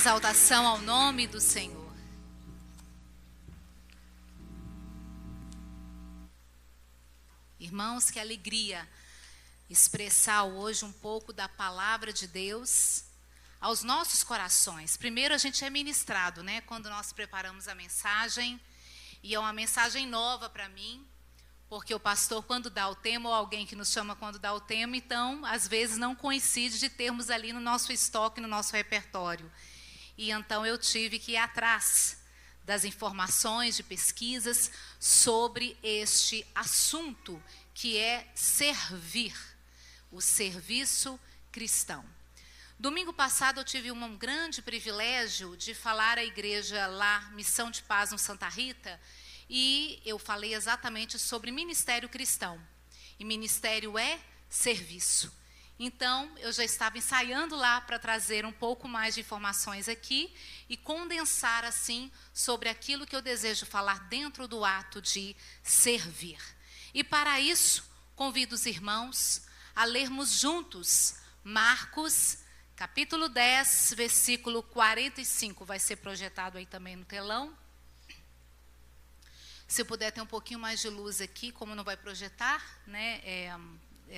exaltação ao nome do Senhor. Irmãos, que alegria expressar hoje um pouco da palavra de Deus aos nossos corações. Primeiro a gente é ministrado, né? Quando nós preparamos a mensagem, e é uma mensagem nova para mim, porque o pastor, quando dá o tema, ou alguém que nos chama quando dá o tema, então, às vezes, não coincide de termos ali no nosso estoque, no nosso repertório. E então eu tive que ir atrás das informações, de pesquisas sobre este assunto, que é servir, o serviço cristão. Domingo passado eu tive um grande privilégio de falar à igreja lá, Missão de Paz no Santa Rita, e eu falei exatamente sobre ministério cristão. E ministério é serviço. Então, eu já estava ensaiando lá para trazer um pouco mais de informações aqui e condensar, assim, sobre aquilo que eu desejo falar dentro do ato de servir. E para isso, convido os irmãos a lermos juntos Marcos, capítulo 10, versículo 45. Vai ser projetado aí também no telão. Se eu puder ter um pouquinho mais de luz aqui, como não vai projetar, né,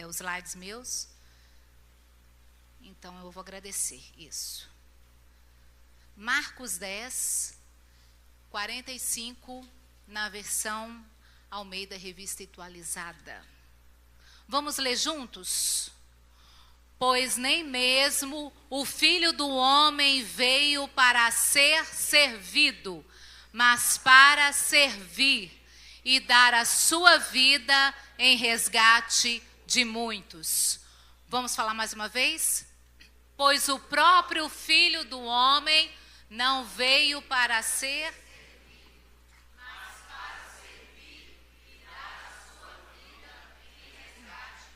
os slides meus. Então, eu vou agradecer isso. Marcos 10, 45, na versão Almeida Revista Atualizada. Vamos ler juntos? Pois nem mesmo o Filho do Homem veio para ser servido, mas para servir e dar a sua vida em resgate de muitos. Vamos falar mais uma vez? Pois o próprio Filho do Homem não veio para ser, mas para servir e dar a sua vida em resgate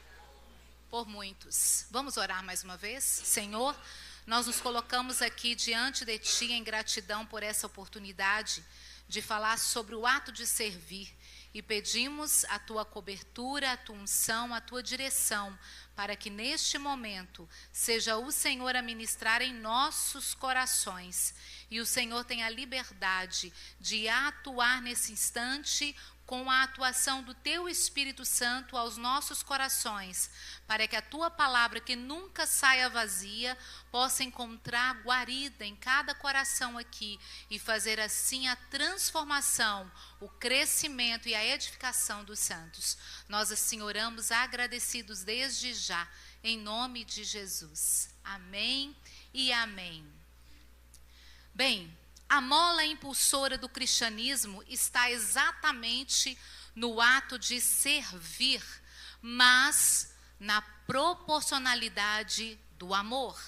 por muitos. Vamos orar mais uma vez? Senhor, nós nos colocamos aqui diante de Ti em gratidão por essa oportunidade de falar sobre o ato de servir. E pedimos a Tua cobertura, a Tua unção, a Tua direção, para que neste momento seja o Senhor a ministrar em nossos corações. E o Senhor tenha a liberdade de atuar nesse instante com a atuação do Teu Espírito Santo aos nossos corações, para que a Tua palavra, que nunca saia vazia, possa encontrar guarida em cada coração aqui e fazer assim a transformação, o crescimento e a edificação dos santos. Nós assim oramos agradecidos desde já, em nome de Jesus. Amém e amém. Bem, a mola impulsora do cristianismo está exatamente no ato de servir, mas na proporcionalidade do amor.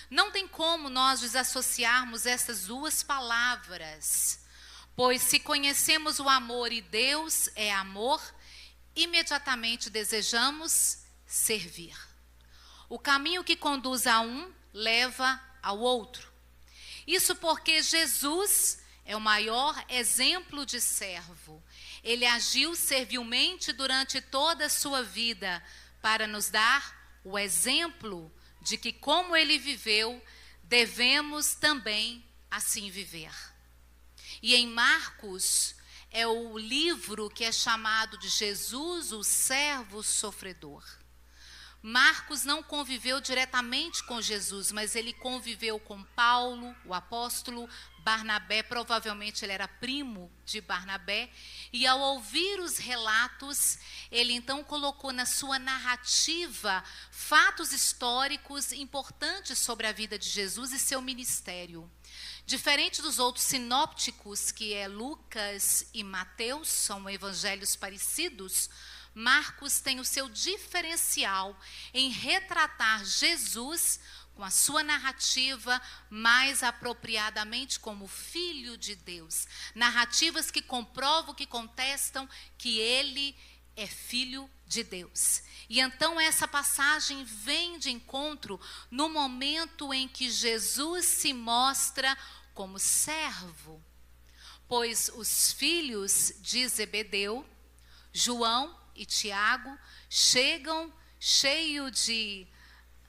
Não tem como nós desassociarmos essas duas palavras, pois se conhecemos o amor e Deus é amor, imediatamente desejamos servir. O caminho que conduz a um leva ao outro. Isso porque Jesus é o maior exemplo de servo. Ele agiu servilmente durante toda a sua vida para nos dar o exemplo de que, como ele viveu, devemos também assim viver. E em Marcos é o livro que é chamado de Jesus, o servo sofredor. Marcos não conviveu diretamente com Jesus, mas ele conviveu com Paulo, o apóstolo, Barnabé, provavelmente ele era primo de Barnabé, e ao ouvir os relatos, ele então colocou na sua narrativa fatos históricos importantes sobre a vida de Jesus e seu ministério. Diferente dos outros sinópticos, que é Lucas e Mateus, são evangelhos parecidos, Marcos tem o seu diferencial em retratar Jesus com a sua narrativa mais apropriadamente como Filho de Deus. Narrativas que comprovam, que contestam que ele é Filho de Deus. E então essa passagem vem de encontro no momento em que Jesus se mostra como servo. Pois os filhos de Zebedeu, João e Tiago, chegam cheio de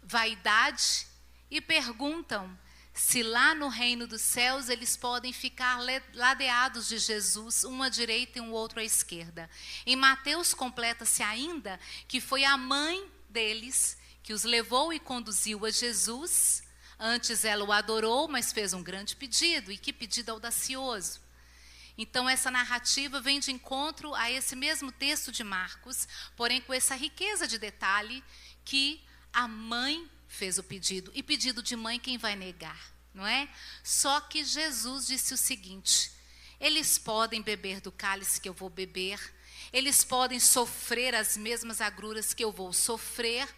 vaidade e perguntam se lá no reino dos céus eles podem ficar ladeados de Jesus, um à direita e um outro à esquerda. Em Mateus completa-se ainda que foi a mãe deles que os levou e conduziu a Jesus. Antes ela o adorou, mas fez um grande pedido, e que pedido audacioso. Então essa narrativa vem de encontro a esse mesmo texto de Marcos, porém com essa riqueza de detalhe que a mãe fez o pedido. E pedido de mãe quem vai negar, não é? Só que Jesus disse o seguinte: eles podem beber do cálice que eu vou beber, eles podem sofrer as mesmas agruras que eu vou sofrer,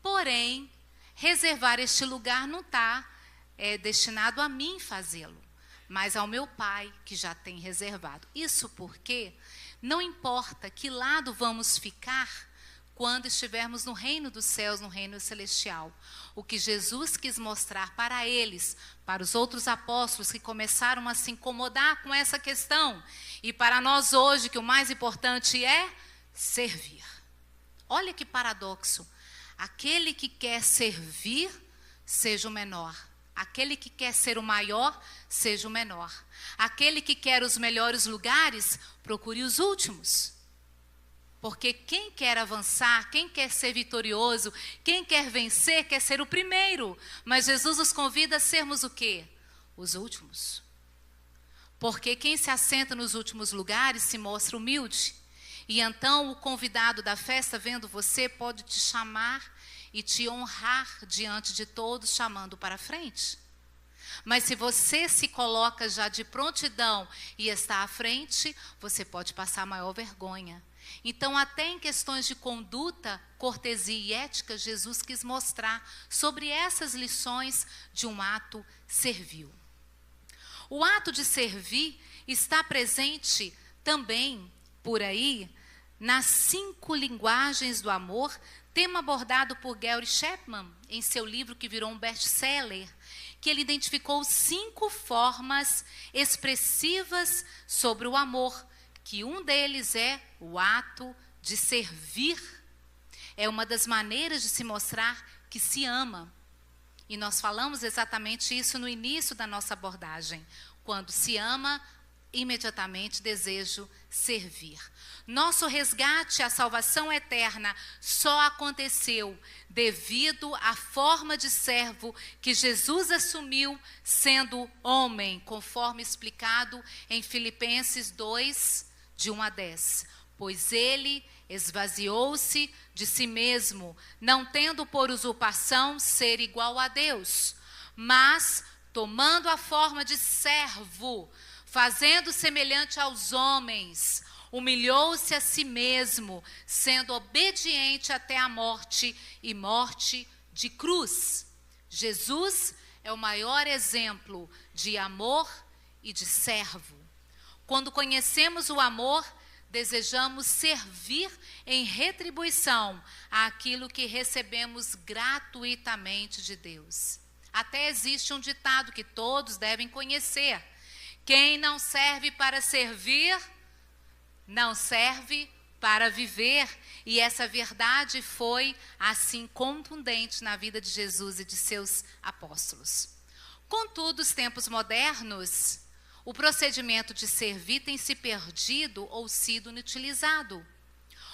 porém, reservar este lugar não está destinado a mim fazê-lo, mas ao meu Pai que já tem reservado. Isso porque não importa que lado vamos ficar quando estivermos no reino dos céus, no reino celestial. O que Jesus quis mostrar para eles, para os outros apóstolos que começaram a se incomodar com essa questão, e para nós hoje, que o mais importante é servir. Olha que paradoxo. Aquele que quer servir, seja o menor. Aquele que quer ser o maior, seja o menor. Aquele que quer os melhores lugares, procure os últimos. Porque quem quer avançar, quem quer ser vitorioso, quem quer vencer, quer ser o primeiro. Mas Jesus nos convida a sermos o quê? Os últimos. Porque quem se assenta nos últimos lugares se mostra humilde. E então o convidado da festa, vendo você, pode te chamar e te honrar diante de todos, chamando para frente. Mas se você se coloca já de prontidão e está à frente, você pode passar maior vergonha. Então, até em questões de conduta, cortesia e ética, Jesus quis mostrar sobre essas lições de um ato servil. O ato de servir está presente também por aí nas 5 linguagens do amor, tema abordado por Gary Chapman em seu livro que virou um best-seller, que ele identificou 5 formas expressivas sobre o amor, que um deles é o ato de servir. É uma das maneiras de se mostrar que se ama. E nós falamos exatamente isso no início da nossa abordagem. Quando se ama, imediatamente desejo servir. Nosso resgate à salvação eterna só aconteceu devido à forma de servo que Jesus assumiu sendo homem, conforme explicado em Filipenses 2, de 1 a 10. Pois ele esvaziou-se de si mesmo, não tendo por usurpação ser igual a Deus, mas tomando a forma de servo, fazendo semelhante aos homens, humilhou-se a si mesmo, sendo obediente até a morte e morte de cruz. Jesus é o maior exemplo de amor e de servo. Quando conhecemos o amor, desejamos servir em retribuição àquilo que recebemos gratuitamente de Deus. Até existe um ditado que todos devem conhecer: quem não serve para servir, não serve para viver. E essa verdade foi assim contundente na vida de Jesus e de seus apóstolos. Contudo, os tempos modernos, o procedimento de servir tem se perdido ou sido inutilizado.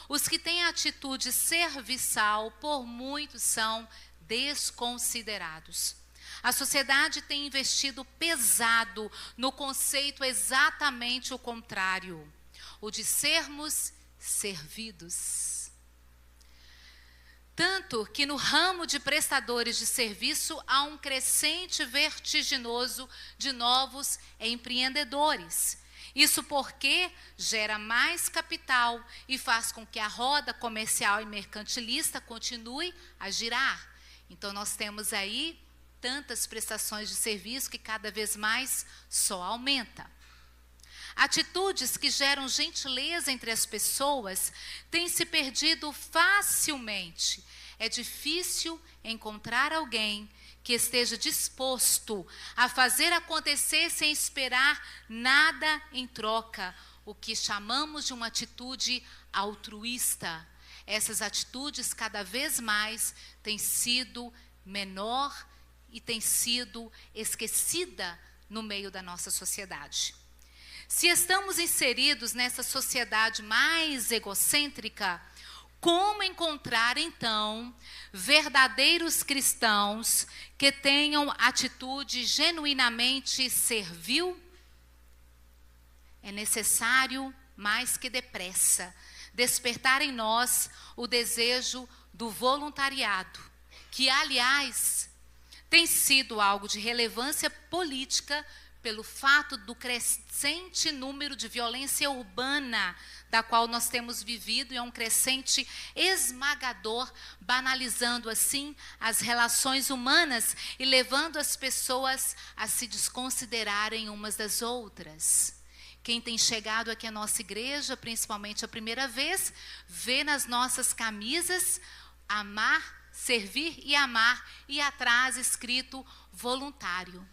Os que têm atitude serviçal, por muitos, são desconsiderados. A sociedade tem investido pesado no conceito exatamente o contrário, o de sermos servidos. Tanto que no ramo de prestadores de serviço há um crescente vertiginoso de novos empreendedores. Isso porque gera mais capital e faz com que a roda comercial e mercantilista continue a girar. Então nós temos aí tantas prestações de serviço que cada vez mais só aumenta. Atitudes que geram gentileza entre as pessoas têm se perdido facilmente. É difícil encontrar alguém que esteja disposto a fazer acontecer sem esperar nada em troca, o que chamamos de uma atitude altruísta. Essas atitudes cada vez mais têm sido menor e tem sido esquecida no meio da nossa sociedade. Se estamos inseridos nessa sociedade mais egocêntrica, como encontrar, então, verdadeiros cristãos que tenham atitude genuinamente servil? É necessário, mais que depressa, despertar em nós o desejo do voluntariado, que, aliás, tem sido algo de relevância política pelo fato do crescente número de violência urbana da qual nós temos vivido, e é um crescente esmagador, banalizando assim as relações humanas e levando as pessoas a se desconsiderarem umas das outras. Quem tem chegado aqui à nossa igreja, principalmente a primeira vez, vê nas nossas camisas amar, servir e amar, e atrás escrito voluntário.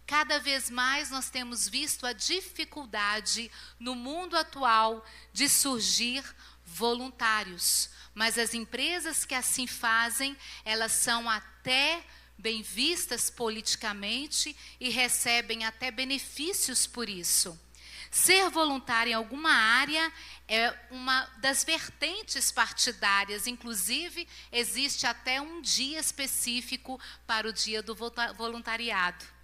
Cada vez mais nós temos visto a dificuldade no mundo atual de surgir voluntários. Mas as empresas que assim fazem, elas são até bem vistas politicamente e recebem até benefícios por isso. Ser voluntário em alguma área é uma das vertentes partidárias. Inclusive, existe até um dia específico para o dia do voluntariado.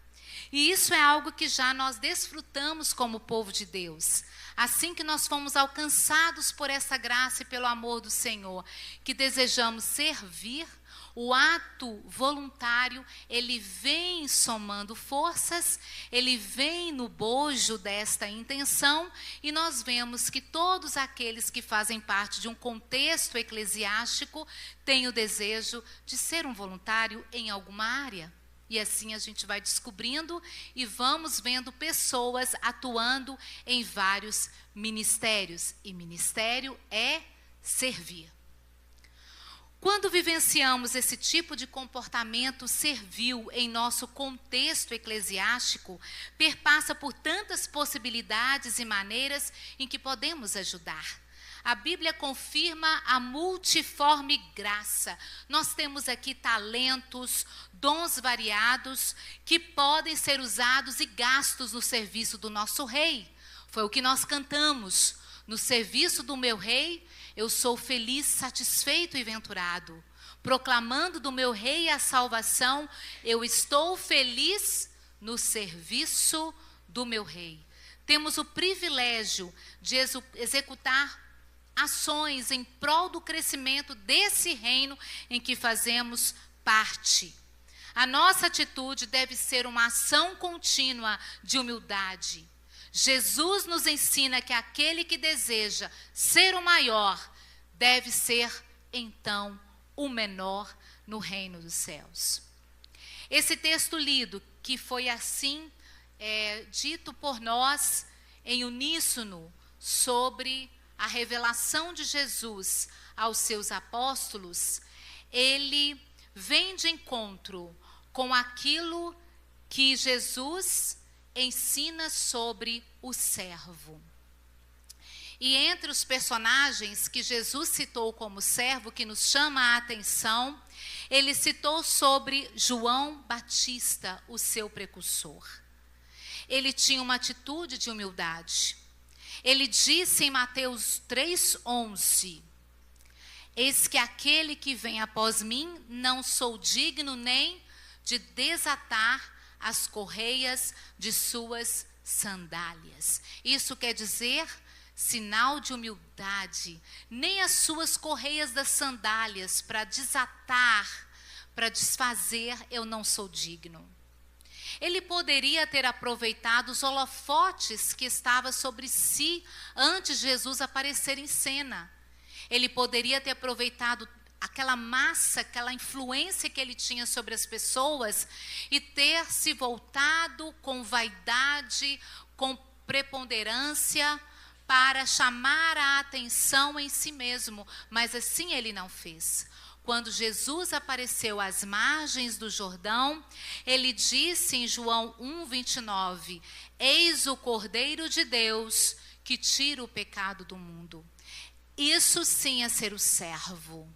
E isso é algo que já nós desfrutamos como povo de Deus. Assim que nós fomos alcançados por essa graça e pelo amor do Senhor, que desejamos servir, o ato voluntário, ele vem somando forças, ele vem no bojo desta intenção, e nós vemos que todos aqueles que fazem parte de um contexto eclesiástico têm o desejo de ser um voluntário em alguma área. E assim a gente vai descobrindo e vamos vendo pessoas atuando em vários ministérios. E ministério é servir. Quando vivenciamos esse tipo de comportamento servil em nosso contexto eclesiástico, perpassa por tantas possibilidades e maneiras em que podemos ajudar. A Bíblia confirma a multiforme graça. Nós temos aqui talentos, dons variados, que podem ser usados e gastos no serviço do nosso rei. Foi o que nós cantamos. No serviço do meu rei, eu sou feliz, satisfeito e venturado. Proclamando do meu rei a salvação, eu estou feliz no serviço do meu rei. Temos o privilégio de executar ações em prol do crescimento desse reino em que fazemos parte. A nossa atitude deve ser uma ação contínua de humildade. Jesus nos ensina que aquele que deseja ser o maior deve ser, então, o menor no reino dos céus. Esse texto lido, que foi assim dito por nós em uníssono sobre a revelação de Jesus aos seus apóstolos, ele vem de encontro com aquilo que Jesus ensina sobre o servo. E entre os personagens que Jesus citou como servo, que nos chama a atenção, ele citou sobre João Batista, o seu precursor. Ele tinha uma atitude de humildade. Ele disse em Mateus 3:11, eis que aquele que vem após mim, não sou digno nem de desatar as correias de suas sandálias. Isso quer dizer, sinal de humildade, nem as suas correias das sandálias para desatar, para desfazer, eu não sou digno. Ele poderia ter aproveitado os holofotes que estavam sobre si antes de Jesus aparecer em cena. Ele poderia ter aproveitado aquela massa, aquela influência que ele tinha sobre as pessoas e ter se voltado com vaidade, com preponderância, para chamar a atenção em si mesmo. Mas assim ele não fez. Quando Jesus apareceu às margens do Jordão, ele disse em João 1:29, eis o Cordeiro de Deus que tira o pecado do mundo. Isso sim é ser o servo.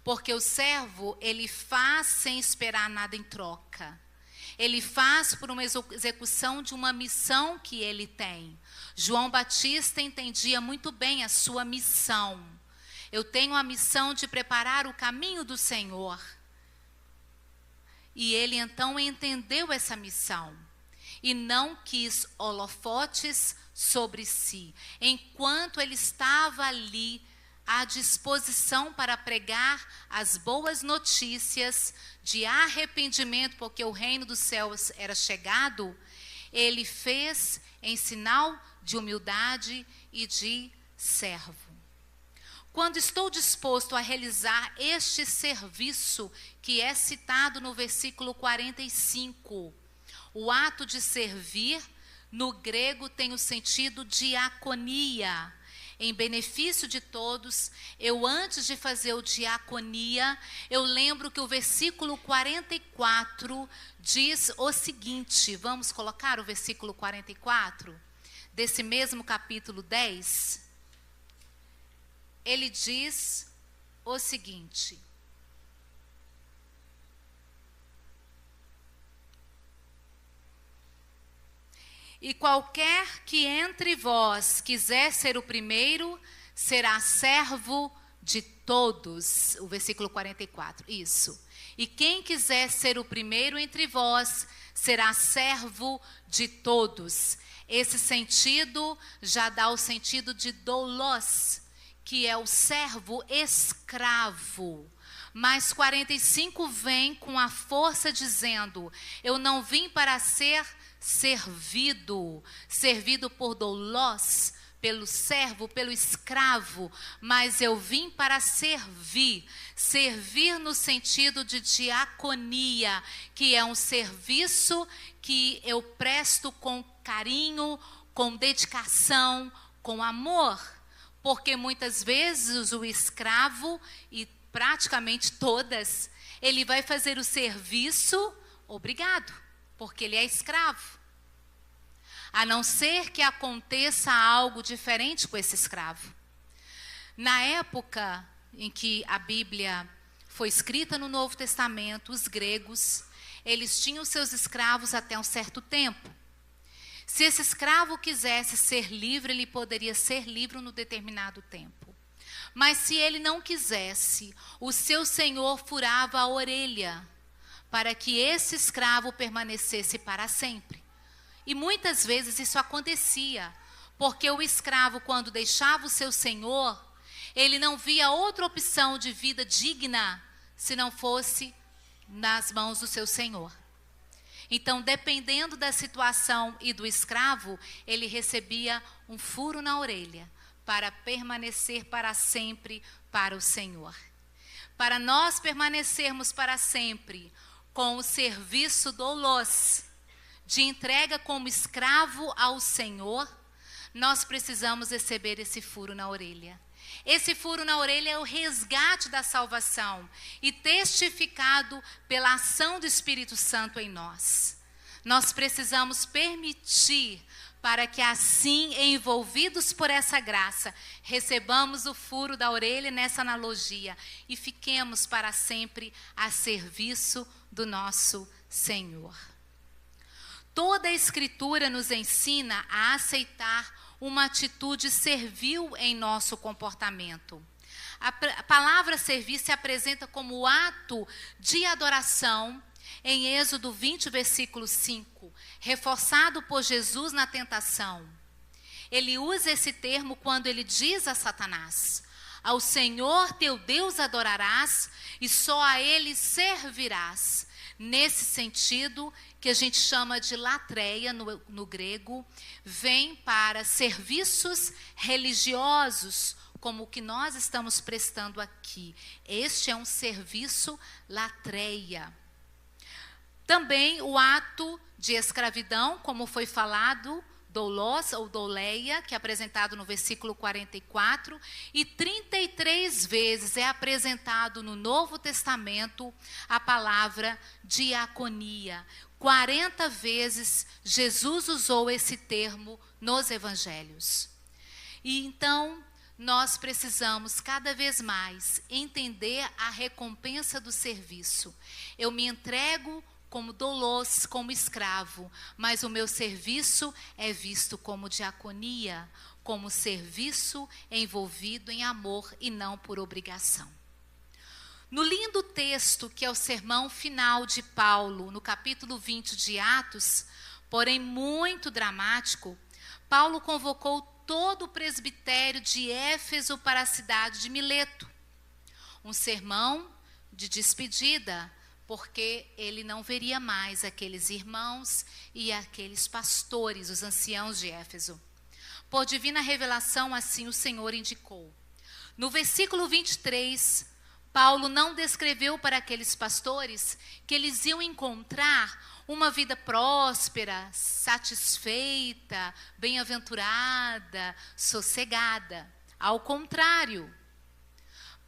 Porque o servo, ele faz sem esperar nada em troca. Ele faz por uma execução de uma missão que ele tem. João Batista entendia muito bem a sua missão. Eu tenho a missão de preparar o caminho do Senhor. E ele então entendeu essa missão. E não quis holofotes sobre si. Enquanto ele estava ali à disposição para pregar as boas notícias de arrependimento, porque o reino dos céus era chegado, ele fez em sinal de humildade e de servo. Quando estou disposto a realizar este serviço que é citado no versículo 45, o ato de servir, no grego tem o sentido diaconia. Em benefício de todos, eu antes de fazer o diaconia, eu lembro que o versículo 44 diz o seguinte, vamos colocar o versículo 44, desse mesmo capítulo 10. Ele diz o seguinte: e qualquer que entre vós quiser ser o primeiro, será servo de todos. O versículo 44, isso. E quem quiser ser o primeiro entre vós, será servo de todos. Esse sentido já dá o sentido de doulos, que é o servo escravo. Mas 45 vem com a força dizendo: eu não vim para ser servido por doulos, pelo servo, pelo escravo, mas eu vim para servir no sentido de diaconia, que é um serviço que eu presto com carinho, com dedicação, com amor, porque muitas vezes o escravo, e praticamente todas, ele vai fazer o serviço obrigado, porque ele é escravo. A não ser que aconteça algo diferente com esse escravo. Na época em que a Bíblia foi escrita no Novo Testamento, os gregos, eles tinham seus escravos até um certo tempo. Se esse escravo quisesse ser livre, ele poderia ser livre no determinado tempo. Mas se ele não quisesse, o seu senhor furava a orelha para que esse escravo permanecesse para sempre. E muitas vezes isso acontecia, porque o escravo, quando deixava o seu senhor, ele não via outra opção de vida digna se não fosse nas mãos do seu senhor. Então, dependendo da situação e do escravo, ele recebia um furo na orelha para permanecer para sempre para o Senhor. Para nós permanecermos para sempre com o serviço doulos, de entrega como escravo ao Senhor, nós precisamos receber esse furo na orelha. Esse furo na orelha é o resgate da salvação e testificado pela ação do Espírito Santo em nós. Nós precisamos permitir para que assim, envolvidos por essa graça, recebamos o furo da orelha nessa analogia e fiquemos para sempre a serviço do nosso Senhor. Toda a Escritura nos ensina a aceitar uma atitude servil em nosso comportamento. A palavra servir se apresenta como o ato de adoração em Êxodo 20, versículo 5, reforçado por Jesus na tentação. Ele usa esse termo quando ele diz a Satanás: ao Senhor teu Deus adorarás e só a ele servirás. Nesse sentido, que a gente chama de latreia no grego, vem para serviços religiosos, como o que nós estamos prestando aqui. Este é um serviço latreia. Também o ato de escravidão, como foi falado, doulos ou douleia, que é apresentado no versículo 44, e 33 vezes é apresentado no Novo Testamento a palavra diaconia. 40 vezes Jesus usou esse termo nos evangelhos. E então, nós precisamos cada vez mais entender a recompensa do serviço. Eu me entrego como doulos, como escravo, mas o meu serviço é visto como diaconia, como serviço envolvido em amor e não por obrigação. No lindo texto que é o sermão final de Paulo, no capítulo 20 de Atos, porém muito dramático, Paulo convocou todo o presbitério de Éfeso para a cidade de Mileto. Um sermão de despedida, porque ele não veria mais aqueles irmãos e aqueles pastores, os anciãos de Éfeso. Por divina revelação, assim o Senhor indicou. No versículo 23, Paulo não descreveu para aqueles pastores que eles iam encontrar uma vida próspera, satisfeita, bem-aventurada, sossegada. Ao contrário,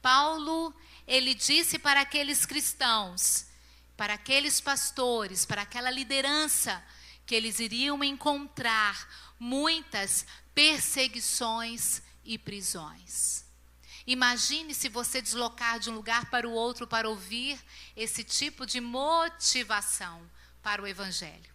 Paulo, ele disse para aqueles cristãos, para aqueles pastores, para aquela liderança, que eles iriam encontrar muitas perseguições e prisões. Imagine se você deslocar de um lugar para o outro para ouvir esse tipo de motivação para o evangelho.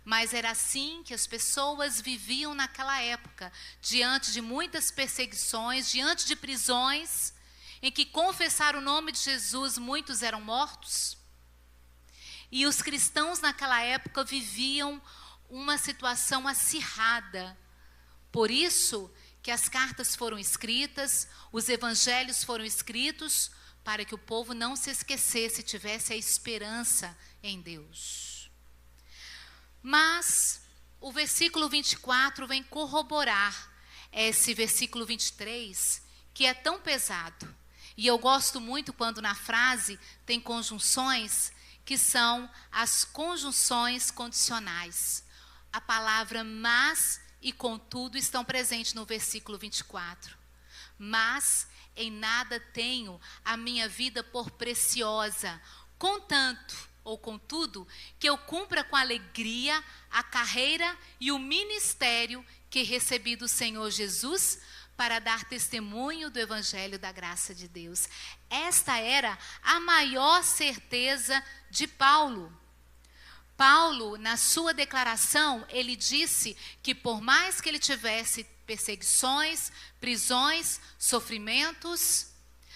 Mas era assim que as pessoas viviam naquela época, diante de muitas perseguições, diante de prisões, em que confessar o nome de Jesus muitos eram mortos. E os cristãos naquela época viviam uma situação acirrada. Por isso que as cartas foram escritas, os evangelhos foram escritos, para que o povo não se esquecesse, tivesse a esperança em Deus. Mas o versículo 24 vem corroborar esse versículo 23, que é tão pesado. E eu gosto muito quando na frase tem conjunções, que são as conjunções condicionais. A palavra mas e contudo estão presentes no versículo 24. Mas em nada tenho a minha vida por preciosa, contanto ou contudo que eu cumpra com alegria a carreira e o ministério que recebi do Senhor Jesus para dar testemunho do evangelho da graça de Deus. Esta era a maior certeza de Paulo. Paulo, na sua declaração, ele disse que por mais que ele tivesse perseguições, prisões, sofrimentos,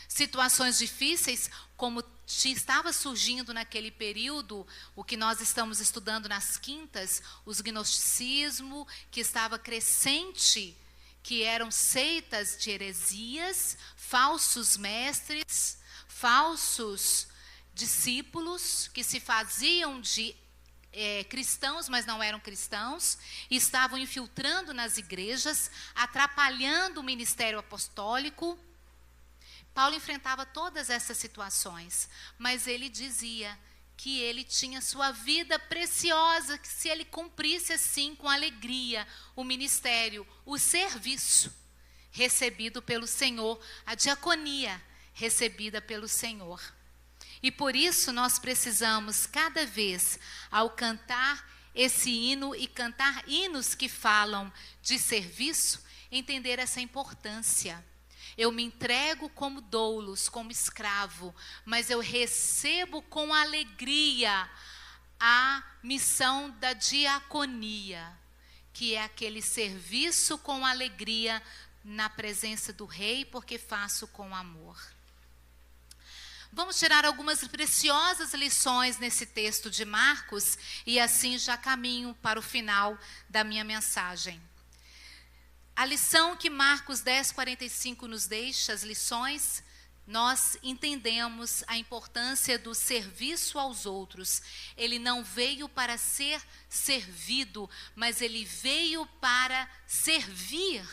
situações difíceis, como estava surgindo naquele período, o que nós estamos estudando nas quintas, os gnosticismo, que estava crescente, que eram seitas de heresias, falsos mestres, falsos discípulos, que se faziam de cristãos, mas não eram cristãos, e estavam infiltrando nas igrejas, atrapalhando o ministério apostólico. Paulo enfrentava todas essas situações, mas ele dizia que ele tinha sua vida preciosa, que se ele cumprisse assim com alegria o ministério, o serviço recebido pelo Senhor, a diaconia recebida pelo Senhor. E por isso nós precisamos cada vez, ao cantar esse hino e cantar hinos que falam de serviço, entender essa importância. Eu me entrego como doulos, como escravo, mas eu recebo com alegria a missão da diaconia, que é aquele serviço com alegria na presença do rei, porque faço com amor. Vamos tirar algumas preciosas lições nesse texto de Marcos e assim já caminho para o final da minha mensagem. A lição que Marcos 10:45 nos deixa, as lições, nós entendemos a importância do serviço aos outros. Ele não veio para ser servido, mas ele veio para servir.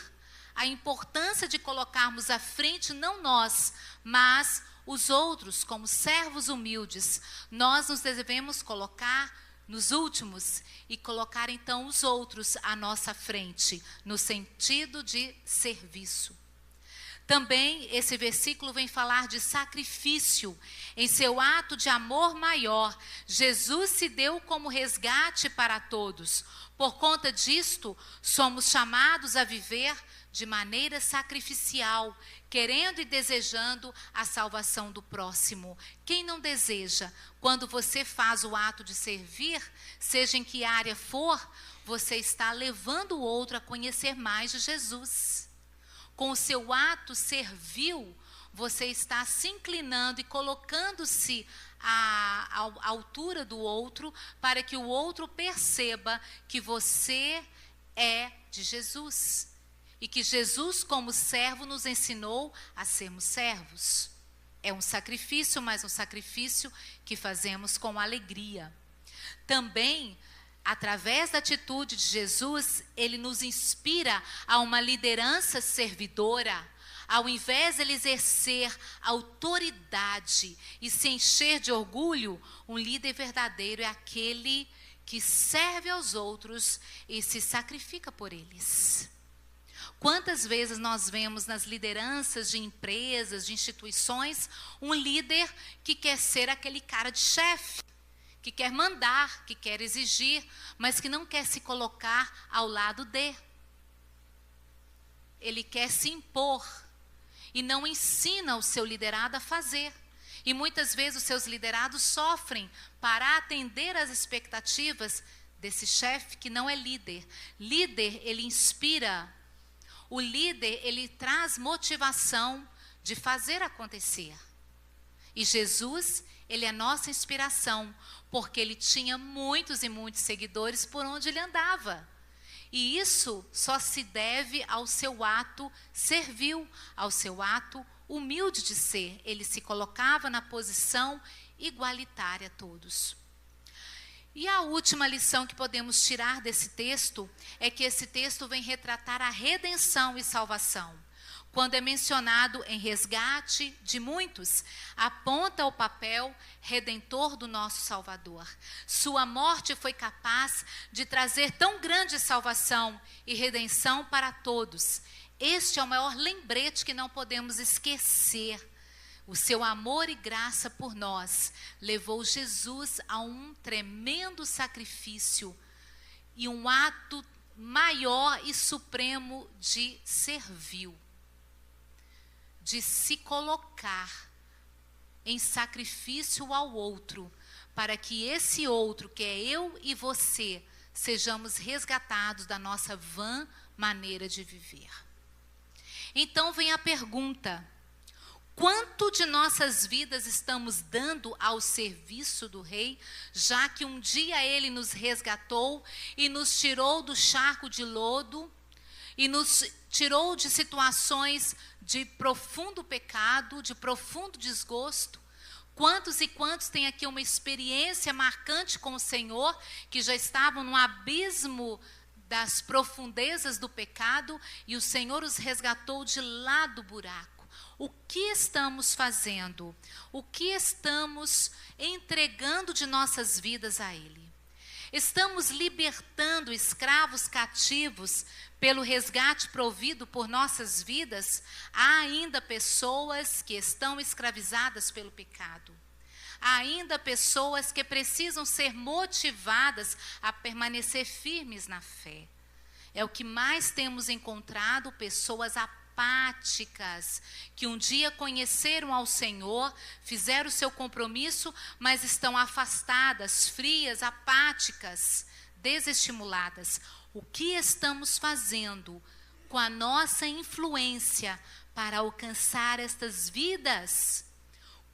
A importância de colocarmos à frente não nós, mas os outros como servos humildes. Nós nos devemos colocar nos últimos e colocar então os outros à nossa frente, no sentido de serviço. Também esse versículo vem falar de sacrifício. Em seu ato de amor maior, Jesus se deu como resgate para todos. Por conta disto, somos chamados a viver de maneira sacrificial, querendo e desejando a salvação do próximo. Quem não deseja? Quando você faz o ato de servir, seja em que área for, você está levando o outro a conhecer mais de Jesus. Com o seu ato servil, você está se inclinando e colocando-se à altura do outro, para que o outro perceba que você é de Jesus. E que Jesus, como servo, nos ensinou a sermos servos. É um sacrifício, mas um sacrifício que fazemos com alegria. Também, através da atitude de Jesus, ele nos inspira a uma liderança servidora. Ao invés de ele exercer autoridade e se encher de orgulho, um líder verdadeiro é aquele que serve aos outros e se sacrifica por eles. Quantas vezes nós vemos nas lideranças de empresas, de instituições, um líder que quer ser aquele cara de chefe, que quer mandar, que quer exigir, mas que não quer se colocar ao lado de. Ele quer se impor e não ensina o seu liderado a fazer. E muitas vezes os seus liderados sofrem para atender às expectativas desse chefe que não é líder. Líder, ele inspira. O líder, ele traz motivação de fazer acontecer. E Jesus, ele é nossa inspiração, porque ele tinha muitos e muitos seguidores por onde ele andava. E isso só se deve ao seu ato servil, ao seu ato humilde de ser. Ele se colocava na posição igualitária a todos. E a última lição que podemos tirar desse texto é que esse texto vem retratar a redenção e salvação. Quando é mencionado em resgate de muitos, aponta o papel redentor do nosso Salvador. Sua morte foi capaz de trazer tão grande salvação e redenção para todos. Este é o maior lembrete que não podemos esquecer. O seu amor e graça por nós levou Jesus a um tremendo sacrifício e um ato maior e supremo de servil, de se colocar em sacrifício ao outro, para que esse outro, que é eu e você, sejamos resgatados da nossa vã maneira de viver. Então vem a pergunta: quanto de nossas vidas estamos dando ao serviço do Rei, já que um dia Ele nos resgatou e nos tirou do charco de lodo e nos tirou de situações de profundo pecado, de profundo desgosto? Quantos e quantos têm aqui uma experiência marcante com o Senhor, que já estavam no abismo das profundezas do pecado e o Senhor os resgatou de lá do buraco? O que estamos fazendo? O que estamos entregando de nossas vidas a Ele? Estamos libertando escravos cativos pelo resgate provido por nossas vidas? Há ainda pessoas que estão escravizadas pelo pecado. Há ainda pessoas que precisam ser motivadas a permanecer firmes na fé. É o que mais temos encontrado, pessoas apáticas, que um dia conheceram ao Senhor, fizeram o seu compromisso, mas estão afastadas, frias, apáticas, desestimuladas. O que estamos fazendo com a nossa influência para alcançar estas vidas?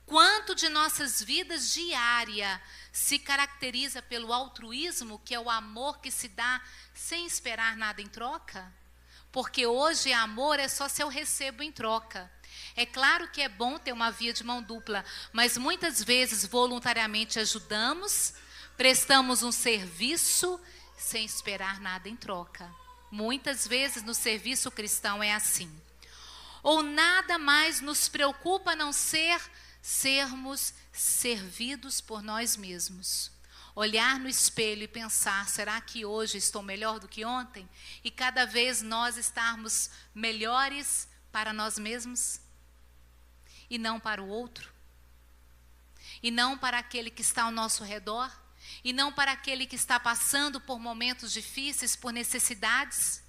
Quanto de nossas vidas diária se caracteriza pelo altruísmo, que é o amor que se dá sem esperar nada em troca? Porque hoje amor é só se eu recebo em troca. É claro que é bom ter uma via de mão dupla, mas muitas vezes voluntariamente ajudamos, prestamos um serviço sem esperar nada em troca. Muitas vezes no serviço cristão é assim. Ou nada mais nos preocupa a não ser sermos servidos por nós mesmos. Olhar no espelho e pensar, será que hoje estou melhor do que ontem? E cada vez nós estarmos melhores para nós mesmos e não para o outro, e não para aquele que está ao nosso redor, e não para aquele que está passando por momentos difíceis, por necessidades?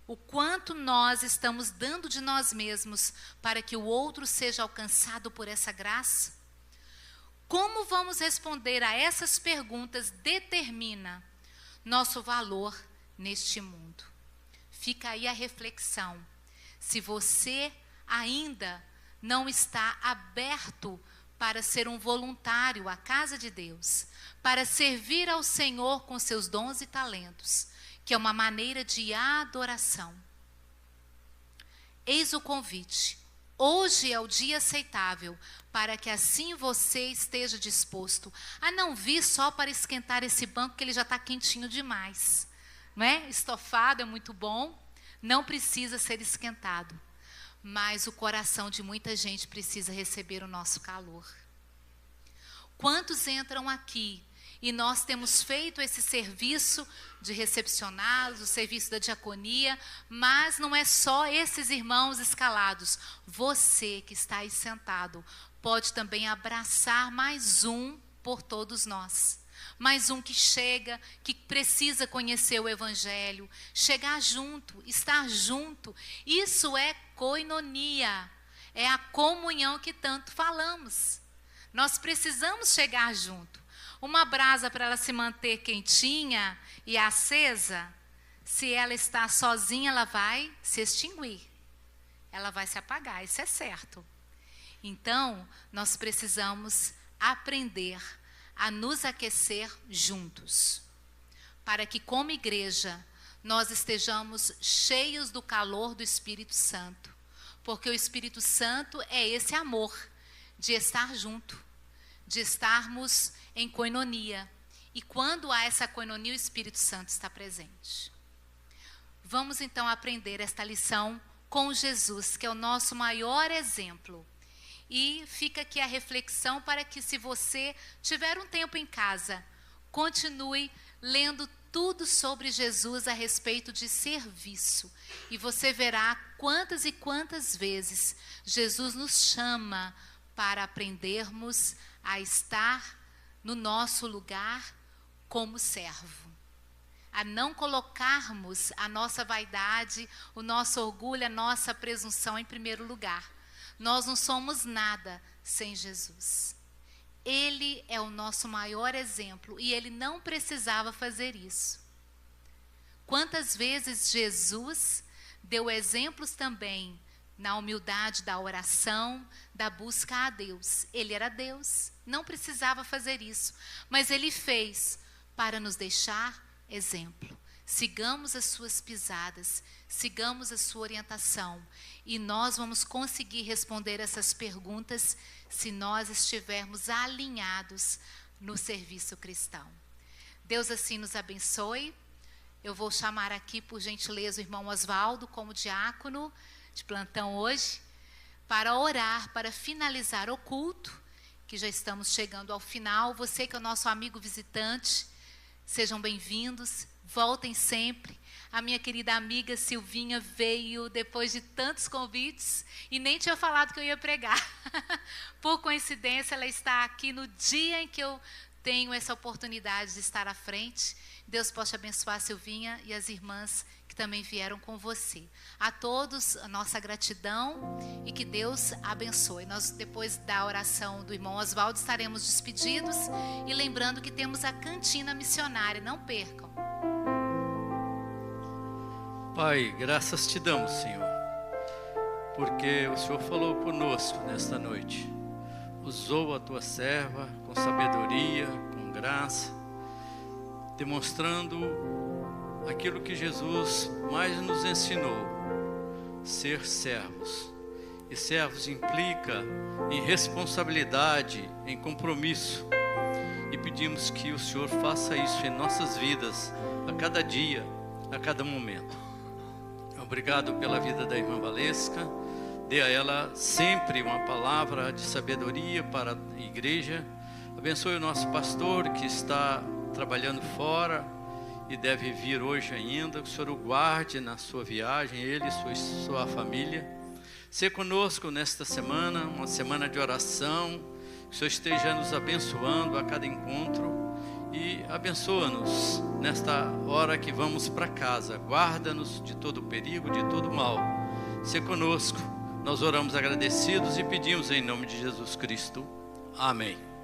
O quanto nós estamos dando de nós mesmos para que o outro seja alcançado por essa graça? Como vamos responder a essas perguntas determina nosso valor neste mundo. Fica aí a reflexão. Se você ainda não está aberto para ser um voluntário à casa de Deus, para servir ao Senhor com seus dons e talentos, que é uma maneira de adoração. Eis o convite. Hoje é o dia aceitável, para que assim você esteja disposto a não vir só para esquentar esse banco, que ele já está quentinho demais. Não é? Estofado é muito bom, não precisa ser esquentado. Mas o coração de muita gente precisa receber o nosso calor. Quantos entram aqui e nós temos feito esse serviço de recepcioná-los, o serviço da diaconia, mas não é só esses irmãos escalados. Você que está aí sentado pode também abraçar mais um por todos nós. Mais um que chega, que precisa conhecer o Evangelho, chegar junto, estar junto. Isso é koinonia, é a comunhão que tanto falamos. Nós precisamos chegar junto. Uma brasa, para ela se manter quentinha e acesa, se ela está sozinha, ela vai se extinguir. Ela vai se apagar, isso é certo. Então, nós precisamos aprender a nos aquecer juntos, para que como igreja nós estejamos cheios do calor do Espírito Santo, porque o Espírito Santo é esse amor de estar junto, de estarmos em koinonia, e quando há essa koinonia, o Espírito Santo está presente. Vamos então aprender esta lição com Jesus, que é o nosso maior exemplo. E fica aqui a reflexão para que, se você tiver um tempo em casa, continue lendo tudo sobre Jesus a respeito de serviço. E você verá quantas e quantas vezes Jesus nos chama para aprendermos a estar no nosso lugar como servo. A não colocarmos a nossa vaidade, o nosso orgulho, a nossa presunção em primeiro lugar. Nós não somos nada sem Jesus. Ele é o nosso maior exemplo e ele não precisava fazer isso. Quantas vezes Jesus deu exemplos também na humildade da oração, da busca a Deus. Ele era Deus, não precisava fazer isso, mas ele fez para nos deixar exemplo. Sigamos as suas pisadas, sigamos a sua orientação, e nós vamos conseguir responder essas perguntas se nós estivermos alinhados no serviço cristão. Deus assim nos abençoe. Eu vou chamar aqui, por gentileza, o irmão Oswaldo como diácono de plantão hoje, para orar, para finalizar o culto, que já estamos chegando ao final. Você que é o nosso amigo visitante, sejam bem-vindos, voltem sempre. A minha querida amiga Silvinha veio depois de tantos convites e nem tinha falado que eu ia pregar. Por coincidência, ela está aqui no dia em que eu tenho essa oportunidade de estar à frente. Deus possa abençoar a Silvinha e as irmãs que também vieram com você. A todos, a nossa gratidão e que Deus abençoe. Nós, depois da oração do irmão Oswaldo, estaremos despedidos e lembrando que temos a cantina missionária. Não percam. Pai, graças te damos, Senhor, porque o Senhor falou conosco nesta noite. Usou a tua serva com sabedoria, com graça, demonstrando aquilo que Jesus mais nos ensinou: ser servos. E servos implica em responsabilidade, em compromisso. E pedimos que o Senhor faça isso em nossas vidas, a cada dia, a cada momento. Obrigado pela vida da irmã Valesca. Dê a ela sempre uma palavra de sabedoria para a igreja. Abençoe o nosso pastor que está trabalhando fora e deve vir hoje ainda. Que o Senhor o guarde na sua viagem, ele e sua família. Ser conosco nesta semana, uma semana de oração. Que o Senhor esteja nos abençoando a cada encontro e abençoa-nos nesta hora que vamos para casa. Guarda-nos de todo perigo, de todo mal. Ser conosco. Nós oramos agradecidos e pedimos em nome de Jesus Cristo. Amém.